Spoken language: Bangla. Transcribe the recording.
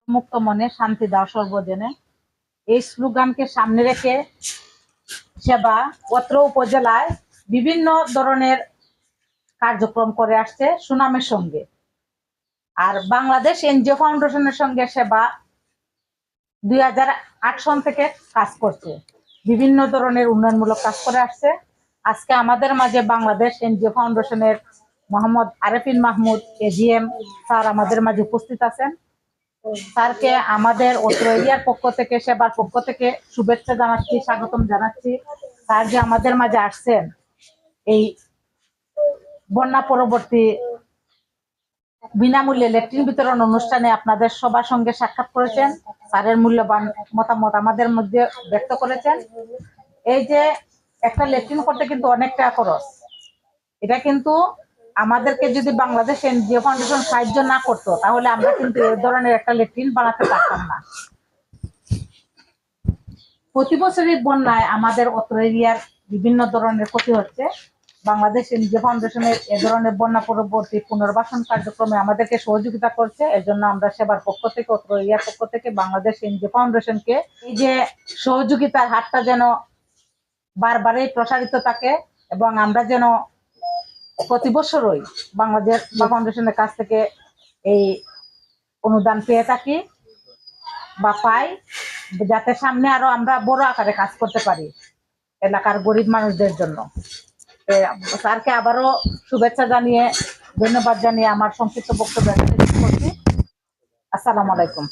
মুক্ত মনে শান্তি দাও সর্বজনে, এই স্লোগানকে সামনে রেখে সেবা অত্র উপজেলায় বিভিন্ন ধরনের কার্যক্রম করে আসছে সুনামের সঙ্গে। আর বাংলাদেশ এনজিও ফাউন্ডেশনের সঙ্গে সেবা 2008 সন থেকে কাজ করছে, বিভিন্ন ধরনের উন্নয়নমূলক কাজ করে আসছে। আজকে আমাদের মাঝে বাংলাদেশ এনজিও ফাউন্ডেশনের মোহাম্মদ আরেফিন মাহমুদ এজিএম স্যার আমাদের মাঝে উপস্থিত আছেন। স্যারকে আমাদের অত্র এরিয়ার পক্ষ থেকে, সেবার পক্ষ থেকে শুভেচ্ছা জানাচ্ছি, স্বাগতম জানাচ্ছি। স্যার যে আমাদের মাঝে আসছেন এই বন্যা পরবর্তী বিনামূল্যে ল্যাট্রিন বিতরণ অনুষ্ঠানে আপনাদের সবার সঙ্গে সাক্ষাৎ করেছেন, স্যারের মূল্যবান মতামত আমাদের মধ্যে ব্যক্ত করেছেন। এই যে একটা ল্যাট্রিন করতে কিন্তু অনেক টাকা খরচ, এটা কিন্তু আমাদেরকে যদি বাংলাদেশ এনজিও ফাউন্ডেশন সাহায্য না করতো তাহলে আমরা কিন্তু এই ধরনের একটা ল্যাট্রিন বানাতে পারতাম না। প্রতি বছরই বন্যায় আমাদের অত্র এরিয়ার বিভিন্ন ধরনের ক্ষতি হচ্ছে। বাংলাদেশ এনজিও ফাউন্ডেশনের এ ধরনের বন্যা পরবর্তী পুনর্বাসন কার্যক্রমে আমাদেরকে সহযোগিতা করছে। এর জন্য আমরা সেবার পক্ষ থেকে, অত্র এরিয়ার পক্ষ থেকে বাংলাদেশ এনজিও ফাউন্ডেশনকে এই যে সহযোগিতার হাতটা যেন বারবারই প্রসারিত থাকে এবং আমরা যেন প্রতি বছরই বাংলাদেশ ফাউন্ডেশনের কাছ থেকে এই অনুদান পেয়ে থাকি বা পাই, যাতে সামনে আরো আমরা বড় আকারে কাজ করতে পারি এলাকার গরিব মানুষদের জন্য। স্যারকে আবারও শুভেচ্ছা জানিয়ে, ধন্যবাদ জানিয়ে আমার সংক্ষিপ্ত বক্তব্য করছি। আসসালামু আলাইকুম।